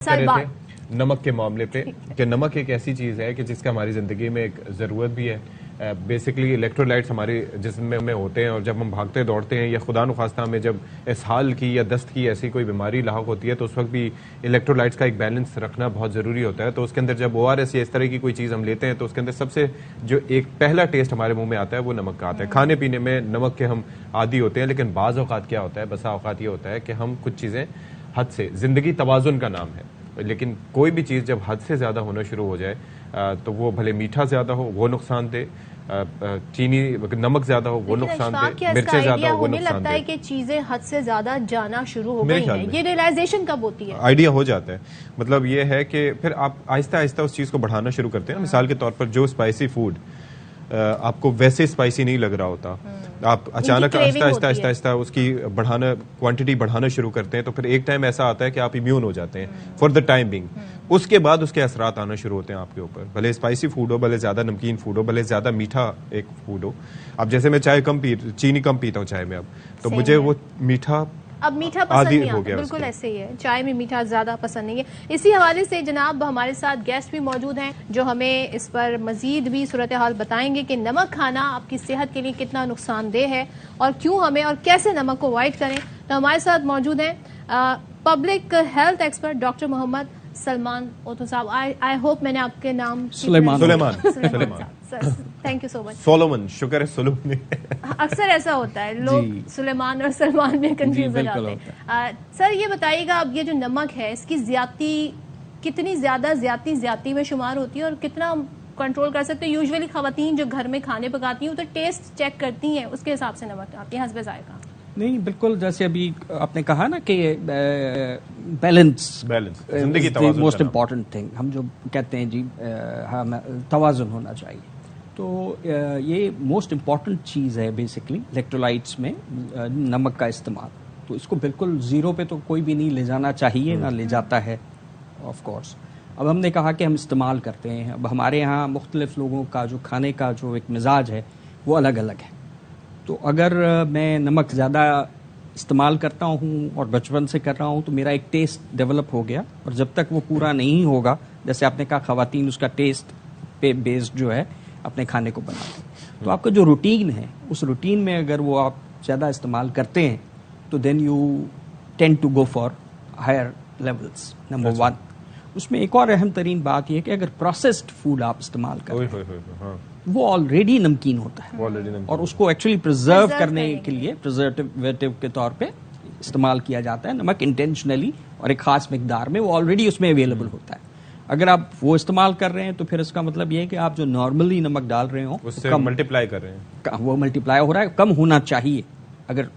रहे थे नमक के मामले पे कि नमक एक ऐसी चीज़ है कि जिसका हमारी ज़िंदगी में एक ज़रूरत भी है। बेसिकली इलेक्ट्रोलाइट्स हमारे जिस्म में होते हैं और जब हम भागते दौड़ते हैं या खुदा नुखास्ता में जब इसहाल की या दस्त की ऐसी कोई बीमारी लाहक होती है तो उस वक्त भी इलेक्ट्रोलाइट्स का एक बैलेंस रखना बहुत ज़रूरी होता है। तो उसके अंदर जब ORS या इस तरह की कोई चीज़ हम लेते हैं तो उसके अंदर सबसे जो एक पहला टेस्ट हमारे मुंह में आता है वो नमक का आता है। खाने पीने में नमक के हम आदी होते हैं, लेकिन बाज़ औक़ात क्या होता है, बसा औक़ात ये होता है कि हम कुछ चीज़ें हद से, ज़िंदगी तवाज़ुन का नाम है, लेकिन कोई भी चीज़ जब हद से ज़्यादा होना शुरू हो जाए तो वो भले मीठा ज़्यादा हो वो नुकसान दे, चीनी नमक ज़्यादा हो वो नुकसान दे, मिर्चें ज़्यादा हो वो नुकसान लगता है कि चीज़ें हद से ज़्यादा जाना शुरू हो गई हैं। ये रियलाइजेशन कब होती है? आइडिया हो जाता है। मतलब ये है कि फिर आप आहिस्ता आहिस्ता उस चीज़ को बढ़ाना शुरू करते हैं। मिसाल के तौर पर जो स्पाइसी फूड आपको वैसे स्पाइसी नहीं लग रहा होता, आप अचानक आहिस्ता उसकी क्वांटिटी बढ़ाना शुरू करते हैं तो फिर एक टाइम ऐसा आता है कि आप इम्यून हो जाते हैं फॉर द टाइम बिंग। उसके बाद उसके असरात आना शुरू होते हैं आपके ऊपर, भले स्पाइसी फूड हो, भले ज्यादा नमकीन फूड हो, भले ज्यादा मीठा एक फूड हो। अब जैसे मैं चीनी कम पीता हूँ चाय में, अब तो मुझे वो मीठा अब मीठा पसंद नहीं आता, बिल्कुल ऐसे ही है। चाय में मीठा ज्यादा पसंद नहीं है। इसी हवाले से जनाब हमारे साथ गेस्ट भी मौजूद हैं जो हमें इस पर मजीद भी सूरत हाल बताएंगे कि नमक खाना आपकी सेहत के लिए कितना नुकसानदेह है और क्यों हमें और कैसे नमक को अवॉइड करें। तो हमारे साथ मौजूद हैं public health expert doctor Mohammad Salman ओतो साहब। आई होप मैंने आपके नाम Suleman thank you so much. Solomon, शुक्र है सोलोमन। अक्सर ऐसा होता है, लोग सुलेमान और सलमान में कंफ्यूज हो जाते हैं। सर ये बताइएगा, अब ये जो नमक है इसकी ज्यादती कितनी ज्यादती में शुमार होती है और कितना कंट्रोल कर सकते हैं? यूजुअली खवातीन जो घर में खाने पकाती हैं तो टेस्ट चेक करती हैं, उसके हिसाब से नमक डालती हैं, हस्बे जायका। नहीं, बिल्कुल जैसे अभी आपने कहा ना कि बैलेंस जिंदगी तवाज़ुन मोस्ट इम्पॉर्टेंट थिंग, हम जो कहते हैं जी तवाज़ुन होना चाहिए। तो ये मोस्ट इम्पॉर्टेंट चीज़ है बेसिकली इलेक्ट्रोलाइट्स में नमक का इस्तेमाल। तो इसको बिल्कुल ज़ीरो पे तो कोई भी नहीं ले जाना चाहिए, ना ले जाता है ऑफ कोर्स। अब हमने कहा कि हम इस्तेमाल करते हैं, अब हमारे यहाँ मुख्तलिफ लोगों का जो खाने का जो एक मिजाज है वो अलग अलग है। तो अगर मैं नमक ज़्यादा इस्तेमाल करता हूँ और बचपन से कर रहा हूँ तो मेरा एक टेस्ट डेवलप हो गया, और जब तक वो पूरा नहीं होगा, जैसे आपने कहा खवातीन उसका टेस्ट पे बेस्ड जो है अपने खाने को बनाते हैं, तो आपका जो रूटीन है उस रूटीन में अगर वो आप ज़्यादा इस्तेमाल करते हैं तो then you tend to go for higher levels. Number one. उसमें एक और अहम तरीन बात यह कि अगर प्रोसेस्ड फूड आप इस्तेमाल करते हैं वो ऑलरेडी नमकीन होता है और उसको एक्चुअली प्रिजर्व करने के लिए प्रिजर्वेटिव के तौर पे इस्तेमाल किया जाता है नमक इंटेंशनली, और एक खास मिकदार में वो ऑलरेडी उसमें अवेलेबल होता है। अगर आप वो इस्तेमाल कर रहे हैं तो फिर इसका मतलब ये है कि आप जो नॉर्मली नमक डाल रहे हो उससे मल्टीप्लाई कर रहे हैं, वो मल्टीप्लाई हो रहा है, कम होना चाहिए अगर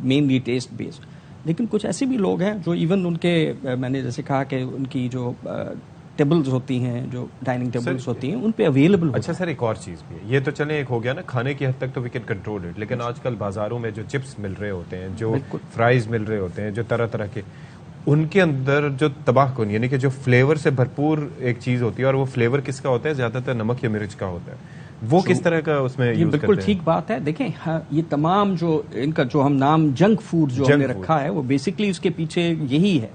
मेनली टेस्ट बेस्ड। लेकिन कुछ ऐसे भी लोग हैं जो इवन उनके, मैंने जैसे कहा कि उनकी जो टेबल्स होती हैं, जो डाइनिंग टेबल्स होती हैं, उन पे अवेलेबल। अच्छा सर, एक और चीज़ भी है, ये तो चले एक हो गया ना खाने की हद तक तो वी कैन कंट्रोल इट, लेकिन आजकल बाजारों में जो चिप्स मिल रहे होते हैं, जो फ्राइज मिल रहे होते हैं, जो तरह तरह के, उनके अंदर जो तबाहकुन यानी कि जो फ्लेवर से भरपूर एक चीज़ होती है, और वो फ्लेवर किसका होता है? ज़्यादातर नमक या मिर्च का होता है। वो किस तरह का उसमें यूज करते हैं? बिल्कुल ठीक बात है। देखें ये तमाम जो इनका जो हम नाम जंक फूड जो हमने रखा है वो बेसिकली उसके पीछे यही है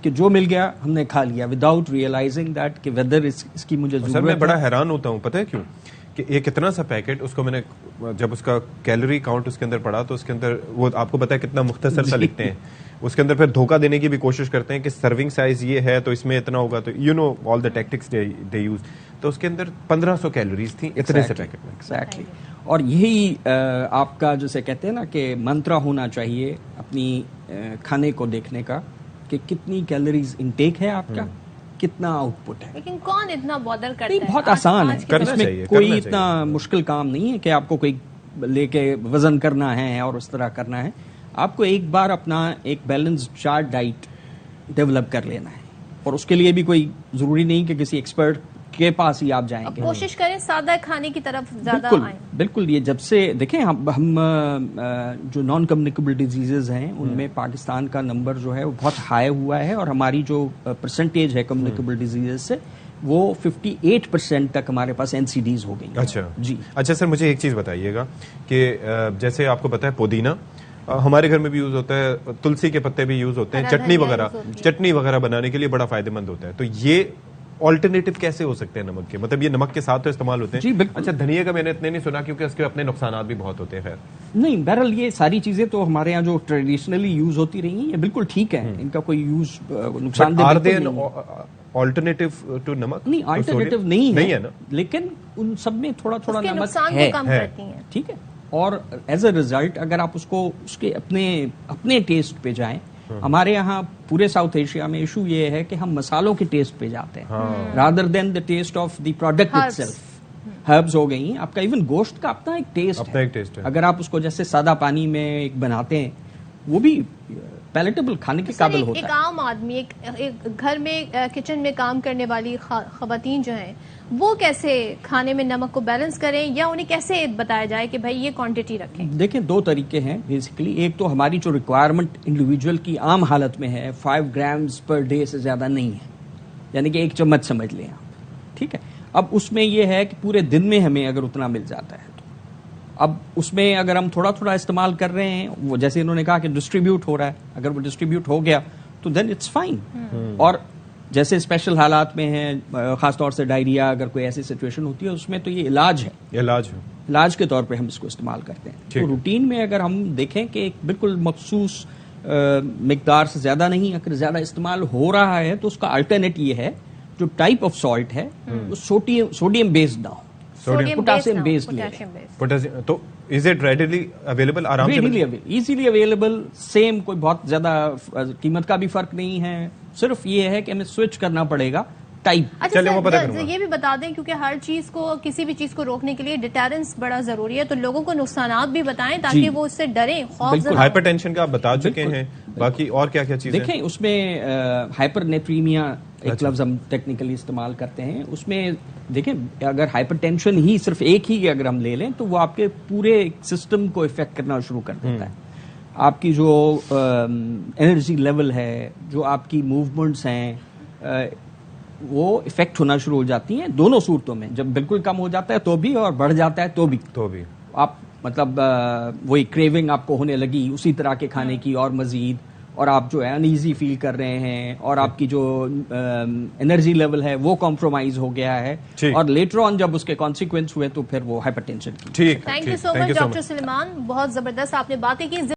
कि जो मिल गया हमने खा लिया विदाउट रियलाइजिंग दैट कि वेदर इसकी मुझे जरूरत है। मैं बड़ा हैरान होता हूँ, पता है क्यों? कि एक इतना सा पैकेट, उसको मैंने जब उसका कैलोरी काउंट उसके अंदर पढ़ा तो उसके अंदर वो आपको पता है कितना मुख्तसर सा लिखते हैं। उसके अंदर फिर धोखा देने की भी कोशिश करते हैं कि सर्विंग साइज ये है तो इसमें इतना होगा, तो you know all the tactics they use. तो उसके अंदर 1500 कैलोरीज थी इतने से पैकेट में। एग्जैक्टली। और यही आपका जैसे कहते हैं ना कि मंत्रा होना चाहिए अपनी खाने को देखने का कि कितनी कैलोरीज इनटेक है आपका, कितना आउटपुट है। लेकिन कौन इतना बॉदर करता है? बहुत आसान है, इसमें कोई इतना मुश्किल काम नहीं है कि आपको कोई लेके वजन करना है और उस तरह करना है। आपको एक बार अपना एक बैलेंस्ड चार्ट डाइट डेवलप कर लेना है, और उसके लिए भी कोई जरूरी नहीं कि किसी एक्सपर्ट के पास ही आप जाएंगे। कोशिश करें सादा खाने की तरफ ज्यादा आएं। बिल्कुल। ये जब से देखें हम जो नॉन कम्युनिकेबल डिजीजेज हैं उनमें पाकिस्तान का नंबर जो है वो बहुत हाई हुआ है, और हमारी जो परसेंटेज है कम्युनिकेबल डिजीजेज से वो 58% तक हमारे पास NCDs हो गई। अच्छा जी। अच्छा सर, मुझे एक चीज बताइएगा कि जैसे आपको पता है पुदीना हमारे घर में भी यूज होता है, तुलसी के पत्ते भी यूज होते हैं, हरा चटनी धनिया वगैरह यूज होती है। चटनी वगैरह बनाने के लिए बड़ा फायदेमंद होता है। तो ये ऑल्टरनेटिव कैसे हो सकते हैं नमक के? मतलब ये नमक के साथ तो इस्तेमाल होते हैं। जी, बिल्कुल। अच्छा, धनिया का मैंने इतने नहीं सुना क्योंकि उसके अपने नुकसान भी बहुत होते हैं। खैर नहीं, बहरहाल ये सारी चीजें तो हमारे यहाँ जो ट्रेडिशनली यूज होती रही हैं, ये बिल्कुल ठीक है, इनका कोई यूज नुकसानदेह आर बिल्कुल दे नहीं है। ऑल्टरनेटिव टू नमक? नहीं, तो अल्टरनेटिव सोडियम? नहीं नहीं है ना? लेकिन उन सब में थोड़ा थोड़ा उसके नमक नुकसान है, को कम है। करती हैं। ठीक है। और एज अ रिजल्ट अगर आप उसको उसके अपने अपने टेस्ट पे जाएं, हमारे यहाँ पूरे साउथ एशिया में इशू ये है कि हम मसालों के टेस्ट पे जाते हैं rather than the test of the product Herbs. Itself. Herbs हो गई, आपका इवन गोश्त का अपना एक टेस्ट अपना एक taste है। अगर आप उसको जैसे सादा पानी में एक बनाते हैं, वो भी पैलेटेबल खाने के सर, काबिल एक होता है। आम आदमी एक घर में किचन में काम करने वाली खवातीन जो हैं, वो कैसे खाने में नमक को बैलेंस करें, या उन्हें कैसे बताया जाए कि भाई ये क्वांटिटी रखें? देखिए, दो तरीके हैं बेसिकली। एक तो हमारी जो रिक्वायरमेंट इंडिविजुअल की आम हालत में है 5 ग्राम्स पर डे से ज्यादा नहीं है, यानी कि 1 चम्मच समझ लें आप, ठीक है। अब उसमें यह है कि पूरे दिन में हमें अगर उतना मिल जाता है, तो अब उसमें अगर हम थोड़ा थोड़ा इस्तेमाल कर रहे हैं, वो जैसे इन्होंने कहा कि डिस्ट्रीब्यूट हो रहा है, अगर वो डिस्ट्रीब्यूट हो गया तो देन इट्स फाइन। और जैसे स्पेशल हालात में है, खासतौर से डायरिया, अगर कोई ऐसी सिचुएशन होती है, उसमें तो ये इलाज है, इलाज है। इलाज के तौर पे हम इसको इस्तेमाल करते हैं। ठीक तो है। रूटीन में अगर हम देखें कि एक बिल्कुल मखसूस मिकदार से ज्यादा नहीं, अगर ज्यादा इस्तेमाल हो रहा है, तो उसका अल्टरनेट ये है, जो टाइप ऑफ सॉल्ट है वो सोडियम बेस्ड ना हो, पोटासियम बेस्ड ले लें। पोटेशियम तो इज इट रेडिली अवेलेबल? आराम से इजीली अवेलेबल, सेम, कोई बहुत ज्यादा कीमत का भी फर्क नहीं है। सिर्फ ये है कि हमें स्विच करना पड़ेगा टाइप। अच्छा चलिए, वो पता सर, करूंगा। ये भी बता दें, क्योंकि हर चीज को, किसी भी चीज को रोकने के लिए डिटेरेंस बड़ा जरूरी है, तो लोगों को नुकसानात भी बताएं ताकि जी। वो उससे डरें, खौफ बिल्कुल। ज़रा हो। हाइपरटेंशन का आप बता चुके बिल्कुल, हैं, बाकी और क्या क्या चीजें? देखें, उसमें हाइपरनेट्रीमिया एक अच्छा। लफ्ज हम टेक्निकली इस्तेमाल करते हैं। उसमें देखें, अगर हाइपरटेंशन ही सिर्फ एक ही अगर हम ले लें, तो वो आपके पूरे सिस्टम को इफेक्ट करना शुरू कर देता है। आपकी जो एनर्जी लेवल है, जो आपकी मूवमेंट्स हैं, वो इफेक्ट होना शुरू हो जाती हैं दोनों सूरतों में। जब बिल्कुल कम हो जाता है तो भी, और बढ़ जाता है तो भी। आप मतलब वही क्रेविंग आपको होने लगी उसी तरह के खाने की और मजीद, और आप जो है अनईजी फील कर रहे हैं, और आपकी जो एनर्जी लेवल है वो कॉम्प्रोमाइज हो गया है, ठीक। और लेटर ऑन जब उसके कॉन्सिक्वेंस हुए तो फिर वो हाइपरटेंशन की। ठीक। Thank you so much doctor Suleman, बहुत जबरदस्त आपने बातें की।